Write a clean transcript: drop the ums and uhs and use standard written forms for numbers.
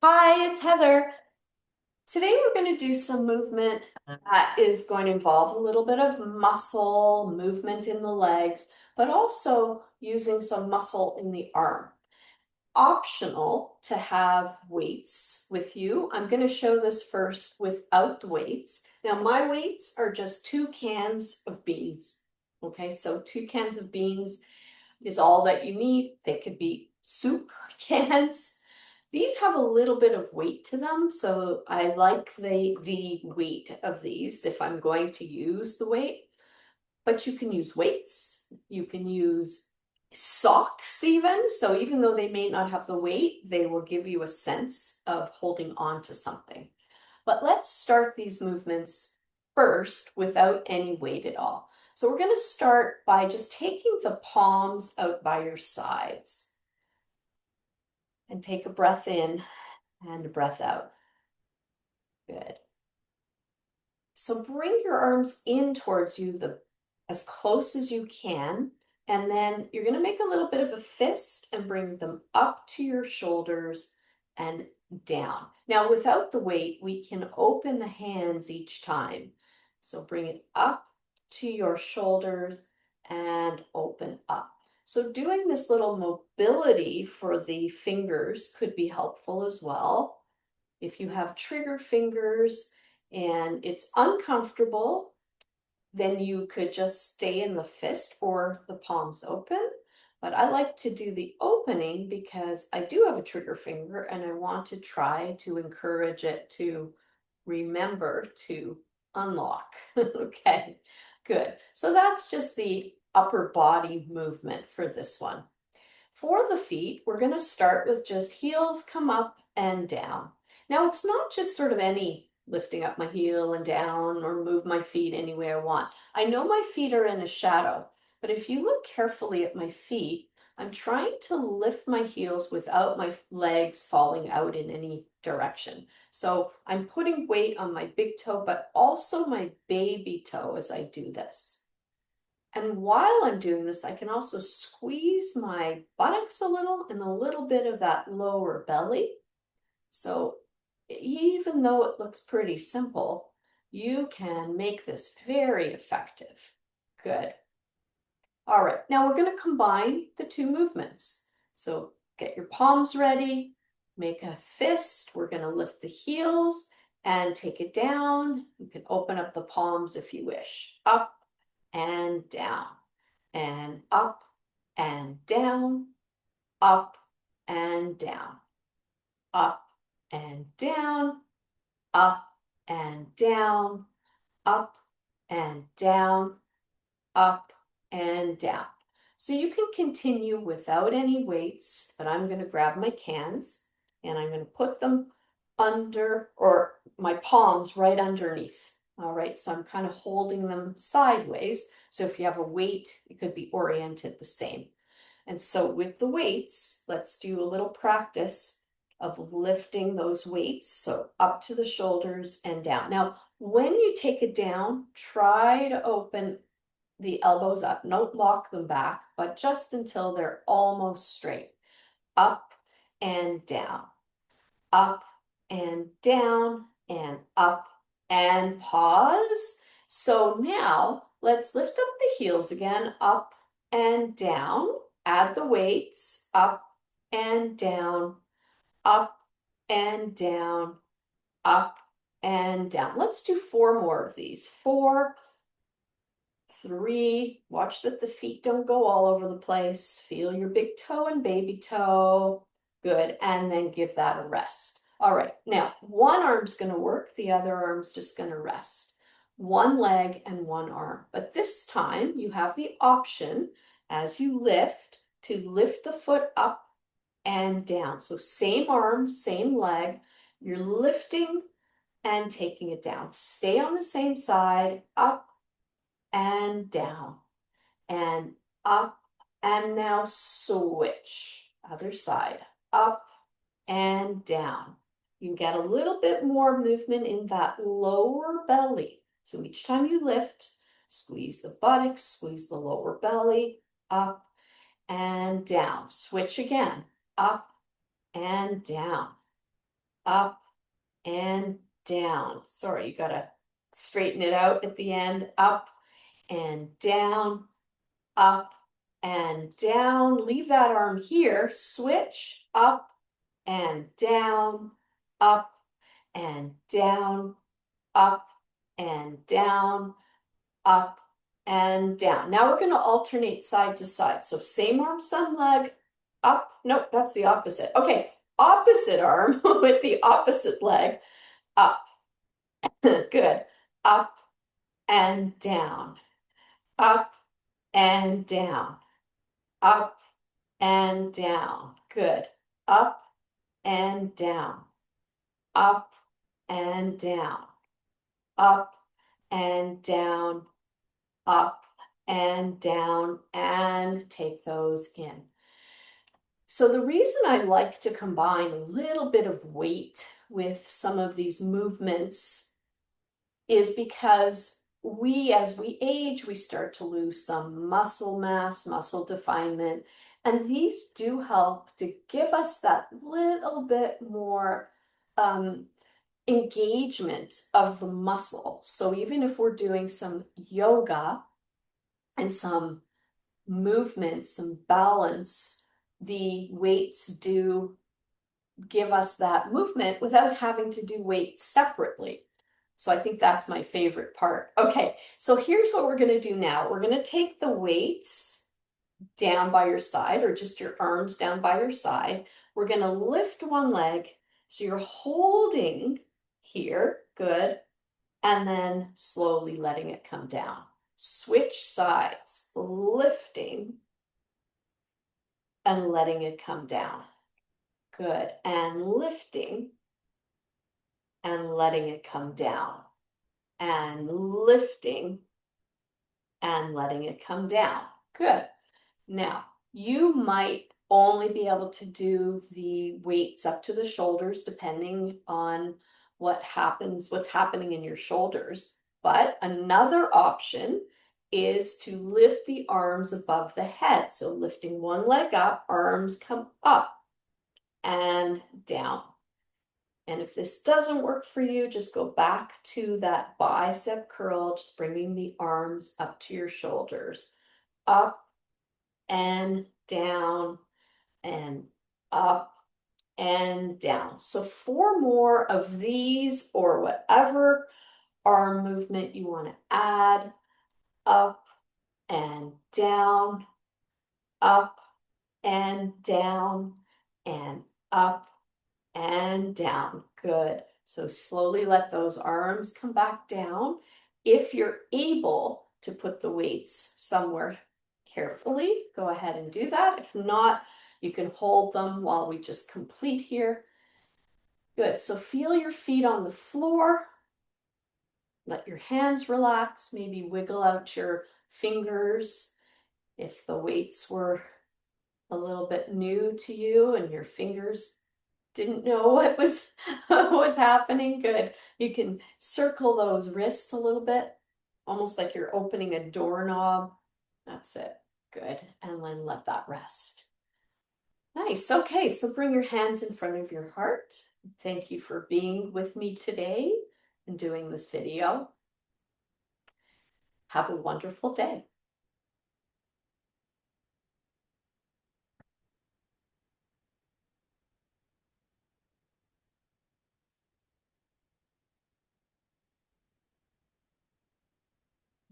Hi, it's Heather. Today we're going to do some movement that is going to involve a little bit of muscle movement in the legs, but also using some muscle in the arm. Optional to have weights with you. I'm going to show this first without the weights. Now, my weights are just 2 cans of beans. Okay, so 2 cans of beans is all that you need. They could be soup cans. These have a little bit of weight to them, so I like the weight of these if I'm going to use the weight. But you can use weights, you can use socks even. So even though they may not have the weight, they will give you a sense of holding on to something. But let's start these movements first without any weight at all. So we're going to start by just taking the palms out by your sides and take a breath in and a breath out. Good. So bring your arms in towards you as close as you can. And then you're going to make a little bit of a fist and bring them up to your shoulders and down. Now, without the weight, we can open the hands each time. So bring it up to your shoulders and open up. So doing this little mobility for the fingers could be helpful as well. If you have trigger fingers and it's uncomfortable, then you could just stay in the fist or the palms open. But I like to do the opening because I do have a trigger finger and I want to try to encourage it to remember to unlock. Okay, good. So that's just the upper body movement for this one. For the feet, we're going to start with just heels come up and down. Now, it's not just sort of any lifting up my heel and down or move my feet any way I want. I know my feet are in a shadow, but if you look carefully at my feet, I'm trying to lift my heels without my legs falling out in any direction. So I'm putting weight on my big toe, but also my baby toe as I do this. And while I'm doing this, I can also squeeze my buttocks a little and a little bit of that lower belly. So even though it looks pretty simple, you can make this very effective. Good. All right, now we're going to combine the two movements. So get your palms ready, make a fist. We're going to lift the heels and take it down. You can open up the palms if you wish. Up and down and up and down, up and down, up and down, up and down, up and down, up and down. So you can continue without any weights, but I'm going to grab my cans and I'm going to put them under, or my palms right underneath. All right, so I'm kind of holding them sideways. So if you have a weight, it could be oriented the same. And so with the weights, let's do a little practice of lifting those weights. So up to the shoulders and down. Now, when you take it down, try to open the elbows up. Don't lock them back, but just until they're almost straight. Up and down, up and down, and up and pause. So now let's lift up the heels again, up and down. Add the weights, up and down, up and down, up and down. Let's do 4 more of these. 4, 3, watch that the feet don't go all over the place. Feel your big toe and baby toe. Good, and then give that a rest. All right, now one arm's gonna work, the other arm's just gonna rest. One leg and one arm. But this time you have the option as you lift to lift the foot up and down. So same arm, same leg, you're lifting and taking it down. Stay on the same side, up and down and up, and now switch. Other side, up and down. You get a little bit more movement in that lower belly. So each time you lift, squeeze the buttocks, squeeze the lower belly, up and down. Switch again, up and down, up and down. Sorry, you gotta straighten it out at the end. Up and down, up and down. Leave that arm here. Switch up and down, up and down, up and down, up and down. Now we're going to alternate side to side. So same arm, same leg, up. Nope, that's the opposite. Okay, opposite arm with the opposite leg, up. Good. Up and down, up and down, up and down. Good. Up and down, up and down, up and down, up and down, and take those in. So the reason I like to combine a little bit of weight with some of these movements is because as we age, we start to lose some muscle mass, muscle definement, and these do help to give us that little bit more engagement of the muscle. So even if we're doing some yoga and some movement, some balance, the weights do give us that movement without having to do weights separately. So I think that's my favorite part. Okay, so here's what we're going to do now. We're going to take the weights down by your side, or just your arms down by your side. We're going to lift one leg. So you're holding here, good, and then slowly letting it come down. Switch sides, lifting and letting it come down. Good, and lifting and letting it come down, and lifting and letting it come down. Good. Now, you might only be able to do the weights up to the shoulders, depending on what's happening in your shoulders. But another option is to lift the arms above the head. So lifting one leg up, arms come up and down. And if this doesn't work for you, just go back to that bicep curl, just bringing the arms up to your shoulders, up and down and up and down. So 4 more of these, or whatever arm movement you want to add. Up and down, up and down, and up and down. Good. So slowly let those arms come back down. If you're able to put the weights somewhere carefully, go ahead and do that. If not, you can hold them while we just complete here. Good. So feel your feet on the floor. Let your hands relax. Maybe wiggle out your fingers if the weights were a little bit new to you and your fingers didn't know what was happening. Good. You can circle those wrists a little bit, almost like you're opening a doorknob. That's it. Good. And then let that rest. Nice. Okay, so bring your hands in front of your heart. Thank you for being with me today and doing this video. Have a wonderful day.